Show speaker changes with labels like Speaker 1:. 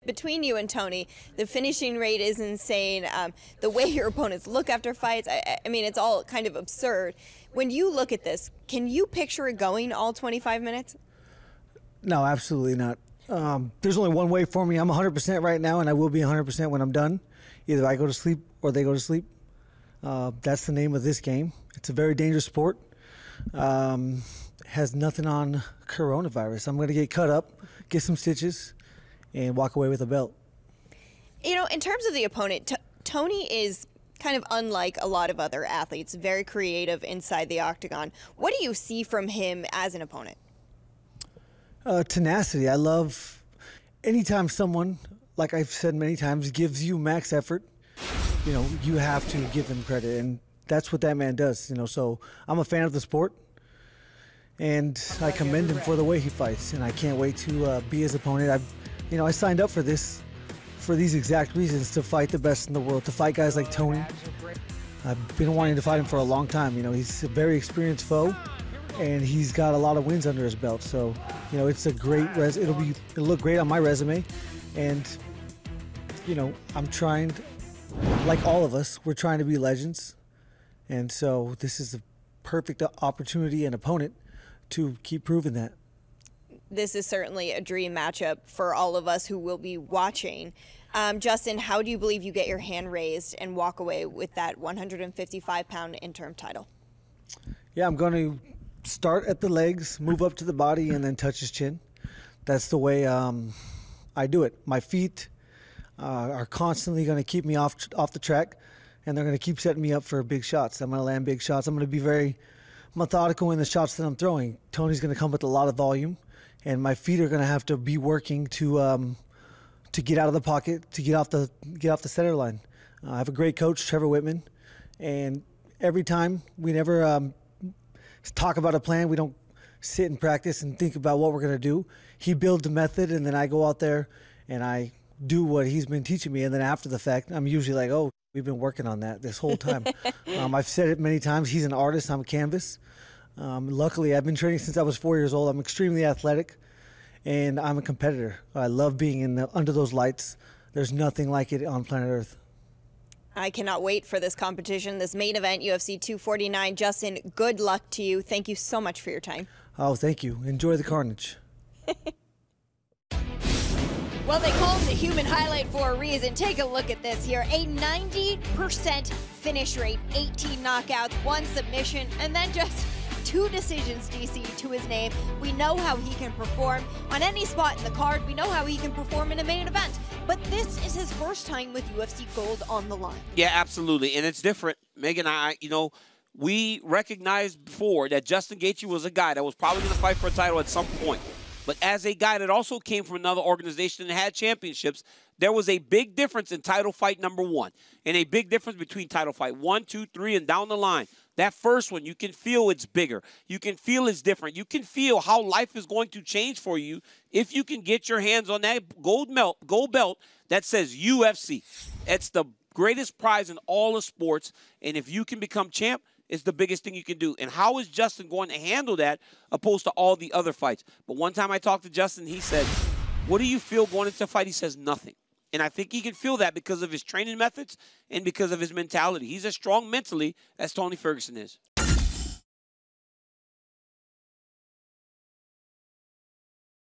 Speaker 1: between you and Tony, the finishing rate is insane. The way your opponents look after fights, I mean, it's all kind of absurd. When you look at this, can you picture it going all 25 minutes?
Speaker 2: No, absolutely not. There's only one way for me. I'm 100% right now, and I will be 100% when I'm done. Either I go to sleep or they go to sleep. That's the name of this game. It's a very dangerous sport. Has nothing on coronavirus. I'm going to get cut up, get some stitches, and walk away with a belt.
Speaker 1: You know, in terms of the opponent, Tony is kind of unlike a lot of other athletes, very creative inside the octagon. What do you see from him as an opponent?
Speaker 2: Tenacity. I love anytime someone, like I've said many times, gives you max effort, you know, you have to give them credit, and that's what that man does, you know. So I'm a fan of the sport, and I commend him for the way he fights, and I can't wait to be his opponent. I signed up for this for these exact reasons, to fight the best in the world, to fight guys like Tony. I've been wanting to fight him for a long time. You know, he's a very experienced foe, and he's got a lot of wins under his belt. So, you know, it's a great it'll look great on my resume, and you know, I'm trying, like all of us, we're trying to be legends, and so this is the perfect opportunity and opponent to keep proving that.
Speaker 1: This is certainly a dream matchup for all of us who will be watching. Justin, how do you believe you get your hand raised and walk away with that 155-pound interim title?
Speaker 2: Yeah, I'm going to start at the legs, move up to the body, and then touch his chin. That's the way I do it. My feet are constantly going to keep me off the track, and they're going to keep setting me up for big shots. I'm going to land big shots. I'm going to be very methodical in the shots that I'm throwing. Tony's going to come with a lot of volume, and my feet are going to have to be working to get out of the pocket, to get off the center line. I have a great coach, Trevor Whitman, and every time we never talk about a plan. We don't sit and practice and think about what we're going to do. He builds a method, and then I go out there and I do what he's been teaching me. And then after the fact, I'm usually like, oh, we've been working on that this whole time. I've said it many times. He's an artist. I'm a canvas. Luckily, I've been training since I was 4 years old. I'm extremely athletic, and I'm a competitor. I love being under those lights. There's nothing like it on planet Earth.
Speaker 1: I cannot wait for this competition, this main event, UFC 249. Justin, good luck to you. Thank you so much for your time.
Speaker 2: Oh, thank you. Enjoy the carnage.
Speaker 1: Well, they call it a human highlight for a reason. Take a look at this here. A 90% finish rate, 18 knockouts, 1 submission, and then just 2 decisions, DC, to his name. We know how he can perform on any spot in the card. We know how he can perform in a main event. But this is his first time with UFC Gold on the line.
Speaker 3: Yeah, absolutely. And it's different. Megan and I, you know, we recognized before that Justin Gaethje was a guy that was probably going to fight for a title at some point. But as a guy that also came from another organization and had championships, there was a big difference in title fight number 1 and a big difference between title fight 1, 2, 3, and down the line. That first one, you can feel it's bigger. You can feel it's different. You can feel how life is going to change for you if you can get your hands on that gold belt that says UFC. It's the greatest prize in all of sports, and if you can become champ, it's the biggest thing you can do. And how is Justin going to handle that opposed to all the other fights? But one time I talked to Justin, he said, what do you feel going into the fight? He says, nothing. And I think he can feel that because of his training methods and because of his mentality. He's as strong mentally as Tony Ferguson is.